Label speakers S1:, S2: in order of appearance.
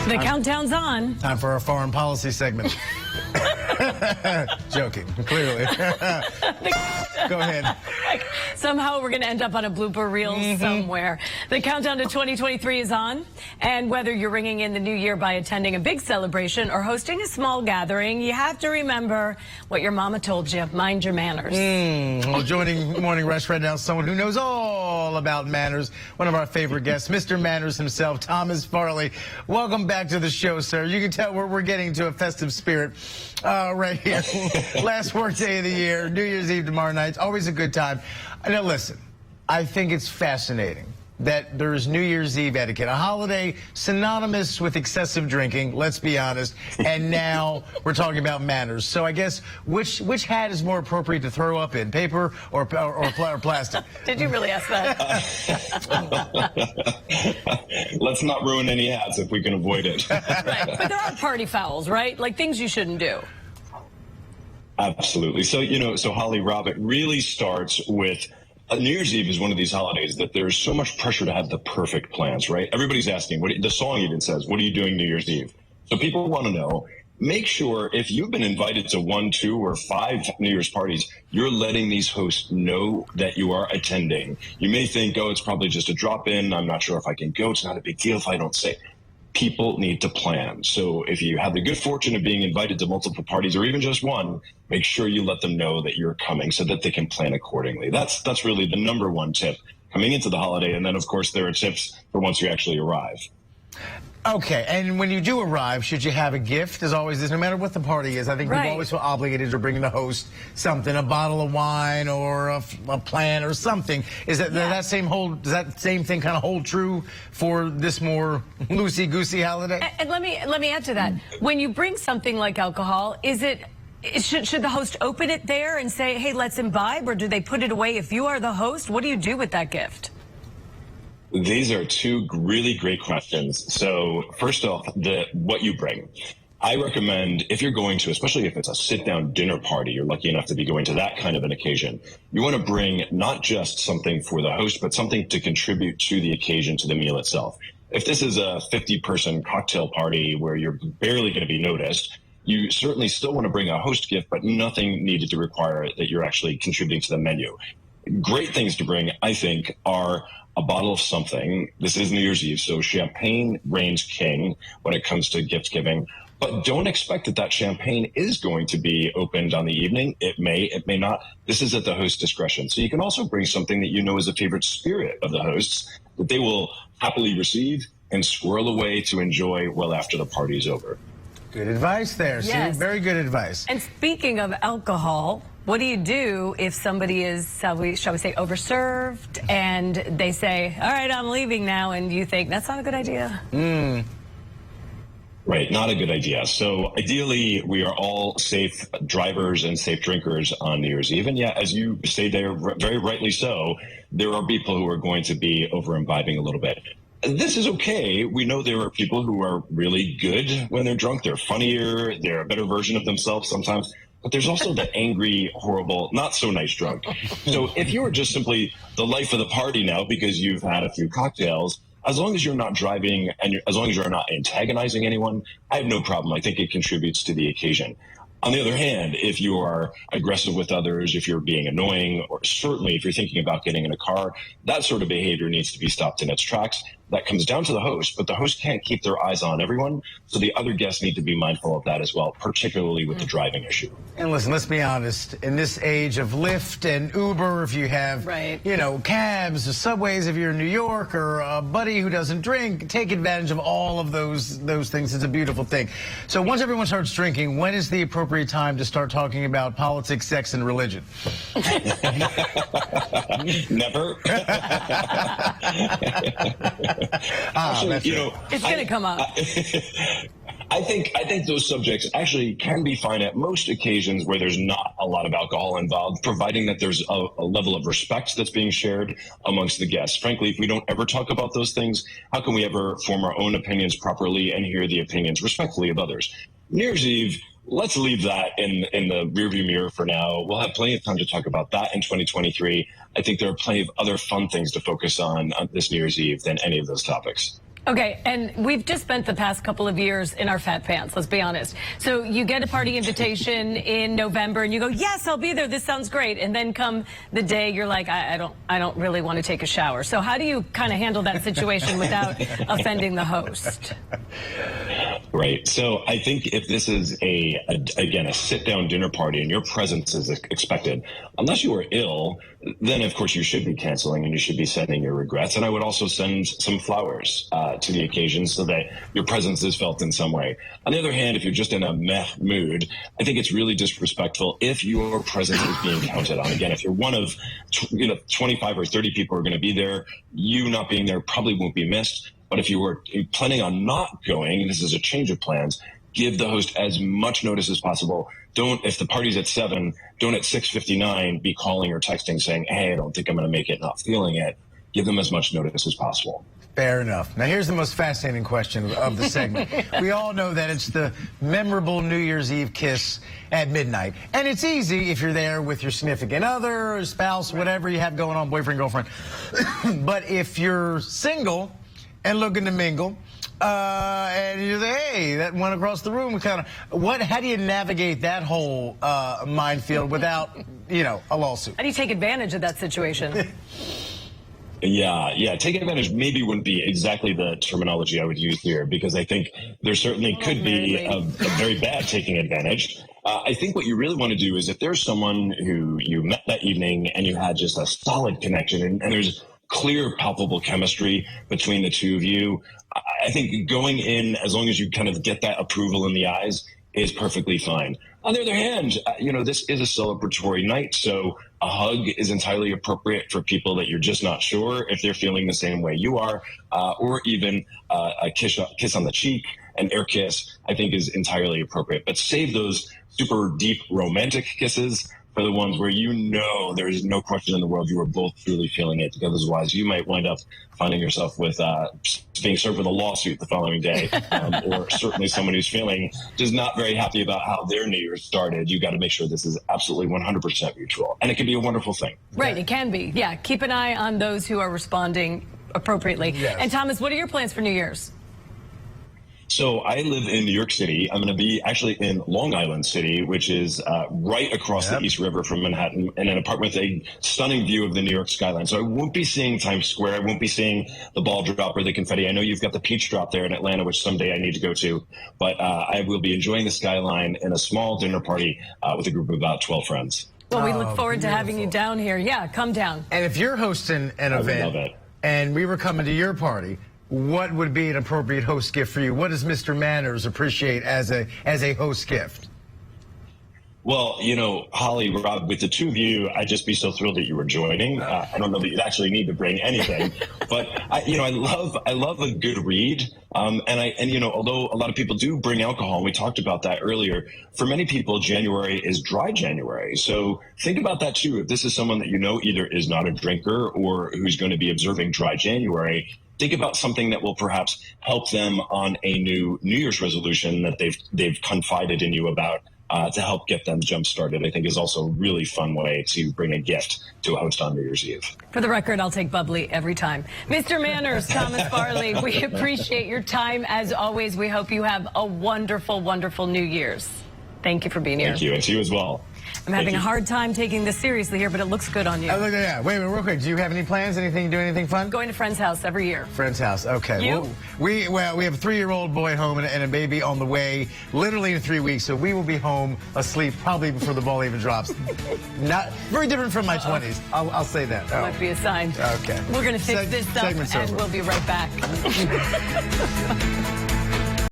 S1: The countdown's on.
S2: Time for our foreign policy segment. Joking, clearly. Go ahead.
S1: Somehow we're going to end up on a blooper reel somewhere. The countdown to 2023 is on, and whether you're ringing in the new year by attending a big celebration or hosting a small gathering, you have to remember what your mama told you. Mind your manners.
S2: Well, joining Morning Rush right now, someone who knows all about manners, one of our favorite guests, Mr. Manners himself, Thomas Farley. Welcome back to the show, sir. You can tell we're getting to a festive spirit right here. Last work day of the year, New Year's Eve tomorrow night. It's always a good time. Now, listen, I think it's fascinating that there's New Year's Eve etiquette, a holiday synonymous with excessive drinking, let's be honest, and now we're talking about manners. So I guess which hat is more appropriate to throw up in, paper or plastic?
S1: Did you really ask that?
S3: Let's not ruin any hats if we can avoid it.
S1: Right, but there are party fouls, right? Like things you shouldn't do.
S3: Absolutely. So, Holly, Rob, it really starts with New Year's Eve is one of these holidays that there's so much pressure to have the perfect plans, right? Everybody's asking, the song even says, what are you doing New Year's Eve? So people want to know, make sure if you've been invited to 1, 2, or 5 New Year's parties, you're letting these hosts know that you are attending. You may think, oh, it's probably just a drop in. I'm not sure if I can go. It's not a big deal if I don't say. People need to plan. So if you have the good fortune of being invited to multiple parties or even just one, make sure you let them know that you're coming so that they can plan accordingly. That's really the number one tip coming into the holiday. And then, of course, there are tips for once you actually arrive.
S2: Okay, and when you do arrive, should you have a gift? As always, no matter what the party is, I think
S1: right.
S2: you always feel obligated to bring the host something, a bottle of wine or a plant or something. Is that does that same thing kind of hold true for this more loosey-goosey holiday?
S1: And let me add to that. When you bring something like alcohol, should the host open it there and say, hey, let's imbibe, or do they put it away? If you are the host, what do you do with that gift?
S3: These are two really great questions. So first off, what you bring. I recommend if you're going to, especially if it's a sit-down dinner party, you're lucky enough to be going to that kind of an occasion, you want to bring not just something for the host, but something to contribute to the occasion, to the meal itself. If this is a 50-person cocktail party where you're barely going to be noticed, you certainly still want to bring a host gift, but nothing needed to require that you're actually contributing to the menu. Great things to bring, I think, are a bottle of something. This is New Year's Eve, so champagne reigns king when it comes to gift giving. But don't expect that champagne is going to be opened on the evening. It may not. This is at the host's discretion. So you can also bring something that you know is a favorite spirit of the hosts that they will happily receive and swirl away to enjoy well after the party's over.
S2: Good advice there,
S1: yes.
S2: See? Very good advice.
S1: And speaking of alcohol, what do you do if somebody is, shall we say, overserved, and they say, all right, I'm leaving now, and you think, that's not a good idea?
S3: Right, not a good idea. So ideally, we are all safe drivers and safe drinkers on New Year's Eve. And yeah, as you say there, very rightly so, there are people who are going to be over-imbibing a little bit. This is okay. We know there are people who are really good when they're drunk. They're funnier. They're a better version of themselves sometimes. But there's also the angry, horrible, not so nice drunk. So if you are just simply the life of the party now because you've had a few cocktails, as long as you're not driving and as long as you're not antagonizing anyone, I have no problem. I think it contributes to the occasion. On the other hand, if you are aggressive with others, if you're being annoying, or certainly if you're thinking about getting in a car, that sort of behavior needs to be stopped in its tracks. That comes down to the host, but the host can't keep their eyes on everyone, so the other guests need to be mindful of that as well, particularly with the driving issue.
S2: And listen, let's be honest, in this age of Lyft and Uber, if you have, cabs or subways, if you're in New York, or a buddy who doesn't drink, take advantage of all of those things. It's a beautiful thing. So once everyone starts drinking, when is the appropriate time to start talking about politics, sex, and religion?
S3: Never. Actually,
S1: it's going to come up.
S3: I think those subjects actually can be fine at most occasions where there's not a lot of alcohol involved, providing that there's a level of respect that's being shared amongst the guests. Frankly, if we don't ever talk about those things, how can we ever form our own opinions properly and hear the opinions respectfully of others? New Year's Eve, let's leave that in the rearview mirror for now. We'll have plenty of time to talk about that in 2023. I think there are plenty of other fun things to focus on this New Year's Eve than any of those topics.
S1: Okay, and we've just spent the past couple of years in our fat pants, let's be honest. So you get a party invitation in November and you go, yes, I'll be there, this sounds great. And then come the day, you're like, I don't really want to take a shower. So how do you kind of handle that situation without offending the host?
S3: Right. So I think if this is again, a sit-down dinner party and your presence is expected, unless you are ill, then of course you should be canceling and you should be sending your regrets. And I would also send some flowers to the occasion so that your presence is felt in some way. On the other hand, if you're just in a meh mood, I think it's really disrespectful if your presence is being counted on. Again, if you're one of 25 or 30 people who are going to be there, you not being there probably won't be missed. But if you were planning on not going, this is a change of plans, give the host as much notice as possible. If the party's at 7, don't at 6:59 be calling or texting saying, hey, I don't think I'm going to make it, not feeling it. Give them as much notice as possible.
S2: Fair enough. Now, here's the most fascinating question of the segment. We all know that it's the memorable New Year's Eve kiss at midnight. And it's easy if you're there with your significant other, or spouse, whatever you have going on, boyfriend, girlfriend. But if you're single and looking to mingle, and you say, hey, that one across the room, how do you navigate that whole minefield without, a lawsuit?
S1: How do you take advantage of that situation?
S3: Yeah. Take advantage maybe wouldn't be exactly the terminology I would use here, because I think there certainly could be a very bad taking advantage. I think what you really want to do is if there's someone who you met that evening and you had just a solid connection and there's clear, palpable chemistry between the two of you, I think going in, as long as you kind of get that approval in the eyes, is perfectly fine. On the other hand, this is a celebratory night, so a hug is entirely appropriate for people that you're just not sure if they're feeling the same way you are, or even a kiss on the cheek, an air kiss, I think is entirely appropriate. But save those super deep romantic kisses for the ones where there is no question in the world you are both truly feeling it, because otherwise you might wind up finding yourself with being served with a lawsuit the following day, or certainly someone who's feeling just not very happy about how their New Year's started. You got to make sure this is absolutely 100% mutual, and it can be a wonderful thing.
S1: Right, it can be. Yeah, keep an eye on those who are responding appropriately.
S2: Yes.
S1: And Thomas, what are your plans for New Year's?
S3: So I live in New York City. I'm going to be actually in Long Island City, which is right across the East River from Manhattan, in an apartment with a stunning view of the New York skyline. So I won't be seeing Times Square. I won't be seeing the ball drop or the confetti. I know you've got the peach drop there in Atlanta, which someday I need to go to. But I will be enjoying the skyline in a small dinner party with a group of about 12 friends.
S1: Well, we look forward to having you down here. Yeah, come down.
S2: And if you're hosting an event and we were coming to your party, what would be an appropriate host gift for you? What does Mr. Manners appreciate as a host gift?
S3: Well, Holly, Rob, with the two of you, I'd just be so thrilled that you were joining. I don't know that you'd actually need to bring anything, but I love a good read. Although a lot of people do bring alcohol, and we talked about that earlier, for many people, January is dry January. So think about that too. If this is someone that either is not a drinker or who's going to be observing dry January, think about something that will perhaps help them on a New Year's resolution that they've confided in you about, to help get them jump started. I think is also a really fun way to bring a gift to a host on New Year's Eve.
S1: For the record, I'll take bubbly every time. Mr. Manners, Thomas Farley, we appreciate your time as always. We hope you have a wonderful, wonderful New Year's. Thank you for being here.
S3: Thank you, and to you as well.
S1: I'm having a hard time taking this seriously here, but it looks good on you.
S2: Wait a minute, real quick. Do you have any plans? Do anything fun?
S1: Going to friend's house every year.
S2: Friend's house, okay.
S1: You?
S2: We have a 3-year-old boy home and a baby on the way, literally in 3 weeks. So we will be home asleep probably before the ball even drops. Not very different from my 20s. I'll say that.
S1: That might be a sign.
S2: Okay.
S1: We're going to fix this up, and
S2: over.
S1: we'll be right back.